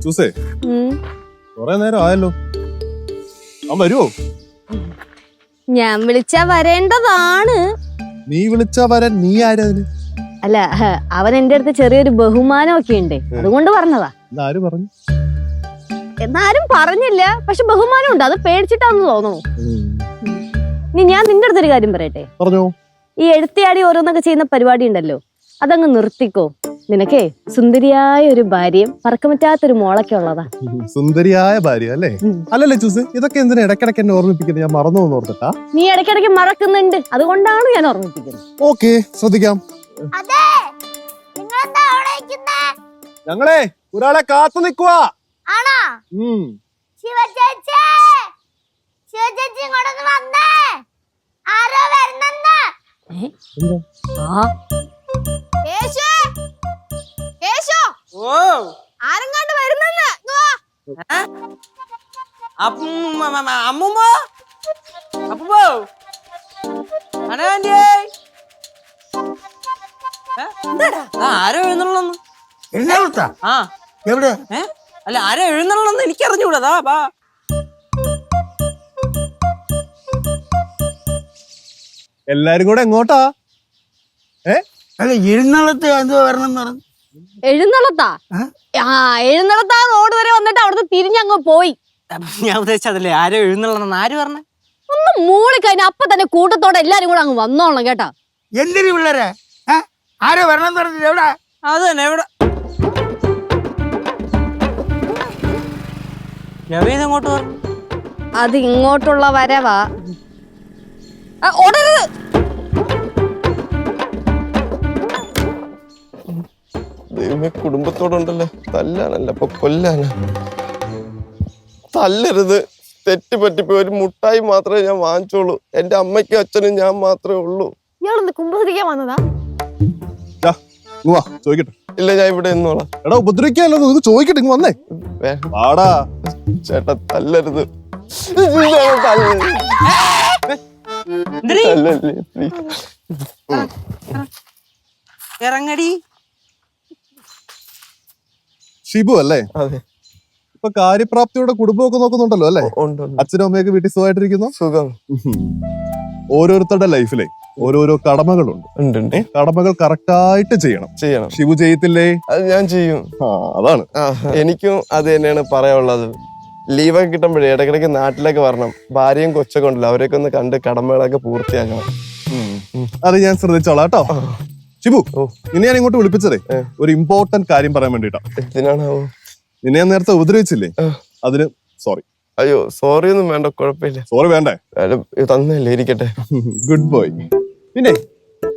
ചൂസേ കൊറേ നേരം ആയല്ലോ. അവൻ വരുവോ? ഞാൻ വിളിച്ചാ വരേണ്ടതാണ്. നീ വിളിച്ചാ വരാൻ നീ ആരതിന്? അല്ല, അവൻ എന്റെ അടുത്ത് ചെറിയൊരു ബഹുമാനമൊക്കെ ഉണ്ട്, അതുകൊണ്ട് പറഞ്ഞതാ. ആര് പറഞ്ഞു? എന്നാരും പറഞ്ഞില്ല, പക്ഷെ ബഹുമാനം ഉണ്ട്. അത് പേടിച്ചിട്ടാന്ന് തോന്നുന്നു. ഇനി ഞാൻ നിന്റെ അടുത്തൊരു കാര്യം പറയട്ടെ. പറഞ്ഞോ. ഈ എഴുത്തിയാടി ഓരോന്നൊക്കെ ചെയ്യുന്ന പരിപാടി ഉണ്ടല്ലോ, അതങ്ങ് നിർത്തിക്കോ. നിനക്കേ സുന്ദരിയായ ഒരു ഭാര്യയും പറക്കമറ്റാത്തൊരു മോളൊക്കെ ഉള്ളതാ. സുന്ദരിയായ ഭാര്യ അല്ലേ? അല്ലല്ലേ ചൂസ്, ഇതൊക്കെ എന്തിനാ ഇടയ്ക്കിടയ്ക്ക് എന്നെ ഓർമ്മിപ്പിക്കുന്നത്? ഞാൻ മറന്നു എന്ന് ഓർത്തിട്ടാ? നീ ഇടയ്ക്കിടയ്ക്ക് മറക്കുന്നുണ്ട്, അതുകൊണ്ടാണ് ഞാൻ ഓർമ്മിപ്പിക്കുന്നത്. ഓക്കെ, ശ്രദ്ധിക്കാം. ഞങ്ങളെ ഒരാളെ കാത്തു നിക്കുവാ. ആരെങ്ങാണ്ട് വരുന്നെന്ന്. അമ്മൂമ്മ അപ്പൂപ്പോ ആരോ എഴുന്നള്ളന്ന്. എഴുന്നള്ളത്താ? ആ എവിടെ? അല്ല, ആരോ എഴുന്നള്ളന്ന് എനിക്ക് അറിഞ്ഞൂടാ. ബാ. എല്ലാരും കൂടെ എങ്ങോട്ടാ? അല്ല, എഴുന്നള്ളത്ത് എന്തോ വരണം എന്ന് പറഞ്ഞു. എഴുന്നള്ളത്താ? എഴുന്നള്ളത്താ റോഡ് വരെ വന്നിട്ട് അവിടുന്ന് തിരിഞ്ഞങ്ങ് പോയി. ഞാൻ ഉദ്ദേശിച്ചതല്ലേ, ആരോ എഴുന്നള്ളന്ന് ആര് പറഞ്ഞ? ഒന്ന് മൂളി കഴിഞ്ഞ അപ്പൊ തന്നെ കൂട്ടത്തോടെ എല്ലാരും കൂടെ അങ്ങ് വന്നോളണം കേട്ടാ. എന്തിനു പിള്ളേരെ? ആരോ വരണം എന്ന് പറഞ്ഞിട്ട് എവിടെ? അത് തന്നെ, എവിടെ? എങ്ങോട്ട് പറഞ്ഞു? അത് ഇങ്ങോട്ടുള്ള വരവാ. ഓടരുത്. ദൈവമേ, കുടുംബത്തോടുണ്ടല്ലോ, തല്ലാനല്ല അപ്പൊ കൊല്ലാന. തല്ലരുത്, തെറ്റ് പറ്റിപ്പോ. ഒരു മുട്ടായി മാത്രമേ ഞാൻ വാങ്ങിച്ചോളൂ. എന്റെ അമ്മയ്ക്കും അച്ഛനും ഞാൻ മാത്രമേ ഉള്ളൂ. ഇയാളൊന്ന് കുമ്പസരിക്കാൻ വന്നതാ? ചോദിക്കട്ടെ. ഇല്ല, ഞാൻ ഇവിടെ നിന്നോളാം. എടാ, ഉപദ്രവിക്കാല്ലോ, ചോദിക്കട്ടെ. ഇങ്ങ് വന്നേ. വാടാ. ചേട്ടാ, തല്ലരുത്. ഇറങ്ങടി. ഷിബു അല്ലേ? അതെ. ഇപ്പൊ കാര്യപ്രാപ്തിയോടെ കുടുംബമൊക്കെ നോക്കുന്നുണ്ടല്ലോ അല്ലേ? അച്ഛനും അമ്മയൊക്കെ വീട്ടിൽ സുഖമായിട്ടിരിക്കുന്നു? സുഖം. ഓരോരുത്തരുടെ ലൈഫിലെ ഓരോരോ കടമകളുണ്ട്. കടമകൾ കറക്റ്റായിട്ട് ചെയ്യണം. ഷിബു ചെയ്യത്തില്ലേ? അത് ഞാൻ ചെയ്യും. അതാണ്. എനിക്കും അത് തന്നെയാണ് പറയാനുള്ളത്. ലീവൊക്കെ കിട്ടുമ്പോഴേ ഇടയ്ക്കിടയ്ക്ക് നാട്ടിലേക്ക് വരണം. ഭാര്യയും കൊച്ചൊക്കെ ഉണ്ടല്ലോ, അവരെയൊക്കെ ഒന്ന് കണ്ട് കടമകളൊക്കെ പൂർത്തിയാക്കണം. അത് ഞാൻ ശ്രദ്ധിച്ചോളാം കേട്ടോ. ഷിബു, നിന്നെ ഞാൻ ഇങ്ങോട്ട് വിളിപ്പിച്ചതേ ഒരു ഇമ്പോർട്ടന്റ് കാര്യം പറയാൻ വേണ്ടിട്ടാ. എന്തിനാണാവോ? നിന്നെ ഞാൻ നേരത്തെ ഉപദ്രവിച്ചില്ലേ, അതിന് സോറി. അയ്യോ, സോറി ഒന്നും വേണ്ട, കുഴപ്പമില്ല. സോറി വേണ്ടേ? തന്നല്ലേ, ഇരിക്കട്ടെ. Good boy. പിന്നെ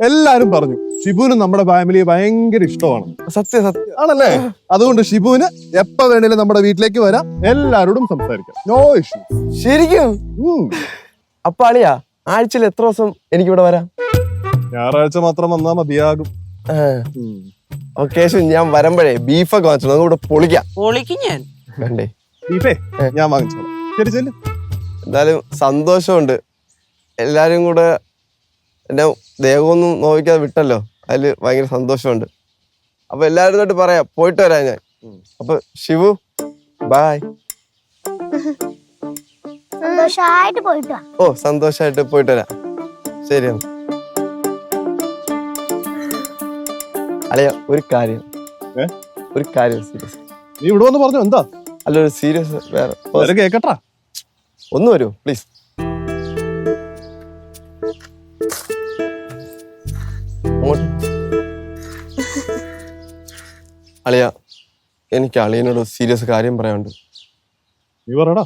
എല്ലാരും പറഞ്ഞു ഷിബുവിന് നമ്മുടെ ഫാമിലിയെ ഭയങ്കര ഇഷ്ടമാണ്. സത്യം സത്യം ആണല്ലേ? അതുകൊണ്ട് ഷിബുവിന് എപ്പോ വേണേലും നമ്മുടെ വീട്ടിലേക്ക് വരാം, എല്ലാരോടും സംസാരിക്കാം. No issue. ശരിക്കും? അപ്പൊ അളിയാ, ആഴ്ചയിൽ എത്ര ദിവസം എനിക്കിവിടെ വരാം? ഞായറാഴ്ച മാത്രം വന്നാ മതിയാകും. ഒക്കേഷൻ ഞാൻ വരുമ്പോഴേ ബീഫൊക്കെ വാങ്ങിച്ചോ, അതുകൂടെ പൊളിക്കും ഞാൻ. വേണ്ടേ? ബീഫേ ഞാൻ വാങ്ങിച്ചോളാം. ശരി, ചെല്ലു. എന്തായാലും സന്തോഷമുണ്ട്. എല്ലാരും കൂടെ എന്നെ ദേഹമൊന്നും നോവിക്കാതെ വിട്ടല്ലോ, അതില് ഭയങ്കര സന്തോഷമുണ്ട്. അപ്പൊ എല്ലാരും തൊട്ട് പറയാം, പോയിട്ട് വരാം ഞാൻ. അപ്പൊ ഷിബു, ബൈ. ഓ, സന്തോഷായിട്ട് പോയിട്ട് വരാം. ശരിയാണ്. അളിയ, ഒരു കാര്യം സീരിയസ്. നീ ഇവിടെ വന്ന് പറഞ്ഞു എന്താ? അല്ല, ഒരു സീരിയസ് വേറെ കേക്കട്ടാ. ഒന്ന് വരുമോ പ്ലീസ്? അളിയ, എനിക്ക് അളിയനോട് സീരിയസ് കാര്യം പറയാനുണ്ട്. നീ പറയടാ.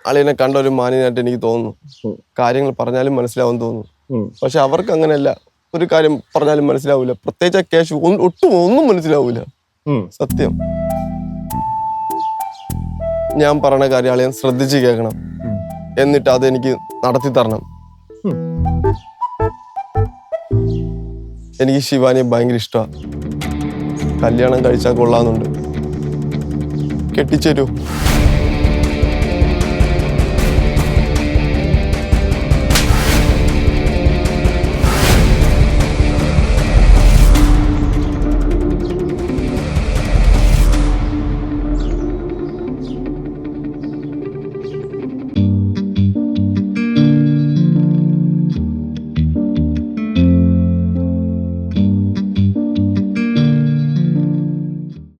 അളിയനെ കണ്ട ഒരു മാന്യനായിട്ട് എനിക്ക് തോന്നുന്നു. കാര്യങ്ങൾ പറഞ്ഞാലും മനസ്സിലാവും തോന്നുന്നു. പക്ഷെ അവർക്ക് അങ്ങനെയല്ല. ഒരു കാര്യം പറഞ്ഞാലും മനസ്സിലാവൂല. പ്രത്യേകിച്ച് ആ കേശു ഒന്നും മനസ്സിലാവൂല. സത്യം. ഞാൻ പറഞ്ഞ കാര്യം അളിയൻ ശ്രദ്ധിച്ച് കേൾക്കണം. എന്നിട്ട് അതെനിക്ക് നടത്തി തരണം. എനിക്ക് ശിവാനിയെ ഭയങ്കര ഇഷ്ടമാണ്. കല്യാണം കഴിച്ചാൽ കൊള്ളാന്നുണ്ട്. കെട്ടിച്ചേരൂ.